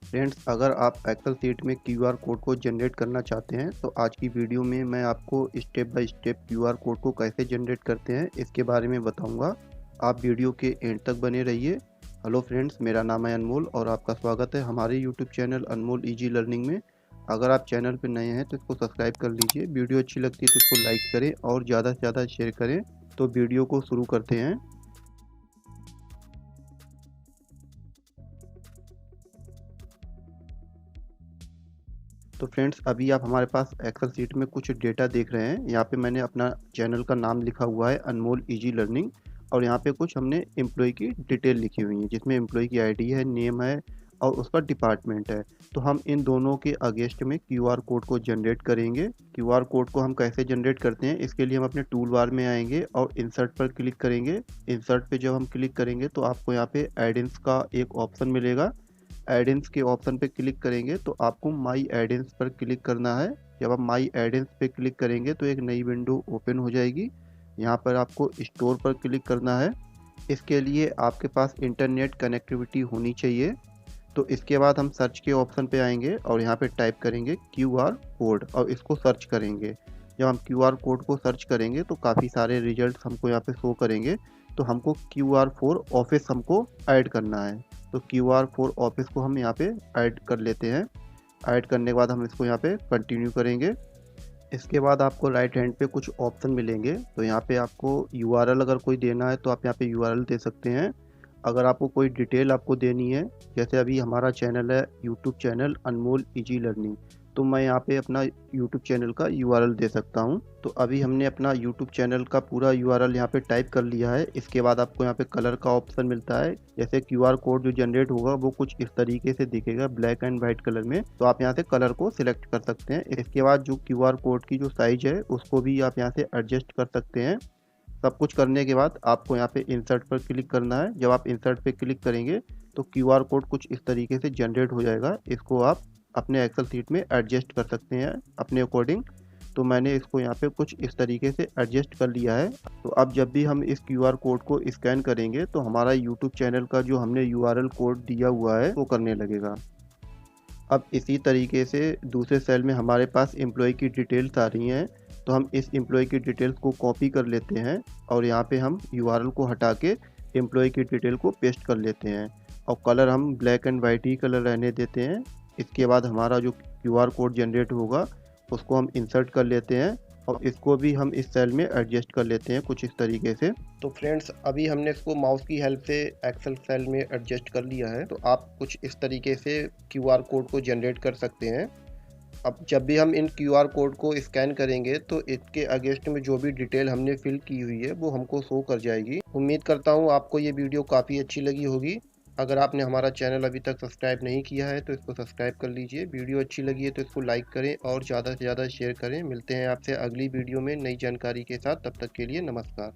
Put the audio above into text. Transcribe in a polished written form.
Friends, अगर आप Excel sheet में क्यूआर कोड को जनरेट करना चाहते हैं तो आज की वीडियो में मैं आपको step by step QR code को कैसे जनरेट करते हैं इसके बारे में बताऊंगा। आप वीडियो के एंड तक बने रहिए। हेलो फ्रेंड्स, मेरा नाम है अनमोल और आपका स्वागत है हमारे यूट्यूब चैनल अनमोल इजी लर्निंग में। अगर आप चैनल पर नए हैं तो इसको सब्सक्राइब कर लीजिए। वीडियो अच्छी लगती है तो इसको लाइक करें और ज़्यादा से ज़्यादा शेयर करें। तो वीडियो को शुरू करते हैं। तो फ्रेंड्स, अभी आप हमारे पास एक्सेल शीट में कुछ डेटा देख रहे हैं। यहाँ पे मैंने अपना चैनल का नाम लिखा हुआ है अनमोल इजी लर्निंग, और यहाँ पे कुछ हमने एम्प्लॉय की डिटेल लिखी हुई है जिसमें एम्प्लॉय की आईडी है, नेम है और उसका डिपार्टमेंट है। तो हम इन दोनों के अगेंस्ट में क्यूआर कोड को जनरेट करेंगे। क्यूआर कोड को हम कैसे जनरेट करते हैं इसके लिए हम अपने टूल बार में आएंगे और इंसर्ट पर क्लिक करेंगे। इंसर्ट पे जब हम क्लिक करेंगे तो आपको यहाँ पे एडिंस का एक ऑप्शन मिलेगा। एडिंस के ऑप्शन पे क्लिक करेंगे तो आपको माई एडिंस पर क्लिक करना है। जब आप माई एडिंस पे क्लिक करेंगे तो एक नई विंडो ओपन हो जाएगी। यहाँ पर आपको स्टोर पर क्लिक करना है। इसके लिए आपके पास इंटरनेट कनेक्टिविटी होनी चाहिए। तो इसके बाद हम सर्च के ऑप्शन पे आएंगे और यहाँ पे टाइप करेंगे क्यूआर कोड और इसको सर्च करेंगे। जब हम क्यूआर कोड को सर्च करेंगे तो काफ़ी सारे रिजल्ट हमको यहाँ पे शो करेंगे। तो हमको क्यूआर फॉर ऑफिस हमको ऐड करना है। तो क्यूआर फॉर ऑफिस को हम यहाँ पे ऐड कर लेते हैं। ऐड करने के बाद हम इसको यहाँ पे कंटिन्यू करेंगे। इसके बाद आपको राइट हैंड पे कुछ ऑप्शन मिलेंगे। तो यहाँ पे आपको यूआरएल अगर कोई देना है तो आप यहाँ पे यूआरएल दे सकते हैं। अगर आपको कोई डिटेल आपको देनी है, जैसे अभी हमारा चैनल है यूट्यूब चैनल अनमोल इजी लर्निंग, तो मैं यहाँ पे अपना यूट्यूब चैनल का यूआरएल दे सकता हूँ। तो अभी हमने अपना यूट्यूब चैनल का पूरा यूआरएल यहाँ पे टाइप कर लिया है। इसके बाद आपको यहाँ पे कलर का ऑप्शन मिलता है। जैसे क्यूआर कोड जो जनरेट होगा वो कुछ इस तरीके से दिखेगा, ब्लैक एंड व्हाइट कलर में। तो आप यहाँ से कलर को सिलेक्ट कर सकते हैं। इसके बाद जो क्यूआर कोड की जो साइज है उसको भी आप यहाँ से एडजस्ट कर सकते हैं। सब कुछ करने के बाद आपको यहाँ पे इंसर्ट पर क्लिक करना है। जब आप इंसर्ट पे क्लिक करेंगे तो क्यूआर कोड कुछ इस तरीके से जनरेट हो जाएगा। इसको आप अपने एक्सेल शीट में एडजस्ट कर सकते हैं अपने अकॉर्डिंग। तो मैंने इसको यहाँ पे कुछ इस तरीके से एडजस्ट कर लिया है। तो अब जब भी हम इस क्यूआर कोड को स्कैन करेंगे तो हमारा यूट्यूब चैनल का जो हमने यूआरएल कोड दिया हुआ है वो करने लगेगा। अब इसी तरीके से दूसरे सेल में हमारे पास एम्प्लॉय की डिटेल्स आ रही हैं। तो हम इस एम्प्लॉय की डिटेल्स को कॉपी कर लेते हैं और यहाँ पे हम यूआरएल को हटा के एम्प्लॉय की डिटेल को पेस्ट कर लेते हैं और कलर हम black and white he colour रहने देते हैं। इसके बाद हमारा जो क्यूआर कोड जनरेट होगा उसको हम इंसर्ट कर लेते हैं और इसको भी हम इस सेल में एडजस्ट कर लेते हैं कुछ इस तरीके से। तो फ्रेंड्स, अभी हमने इसको माउस की हेल्प से एक्सेल सेल में एडजस्ट कर लिया है। तो आप कुछ इस तरीके से क्यूआर कोड को जनरेट कर सकते हैं। अब जब भी हम इन क्यूआर कोड को स्कैन करेंगे तो इसके अगेंस्ट में जो भी डिटेल हमने फिल की हुई है वो हमको शो कर जाएगी। उम्मीद करता हूँ आपको ये वीडियो काफ़ी अच्छी लगी होगी। अगर आपने हमारा चैनल अभी तक सब्सक्राइब नहीं किया है तो इसको सब्सक्राइब कर लीजिए। वीडियो अच्छी लगी है तो इसको लाइक करें और ज़्यादा से ज़्यादा शेयर करें। मिलते हैं आपसे अगली वीडियो में नई जानकारी के साथ। तब तक के लिए नमस्कार।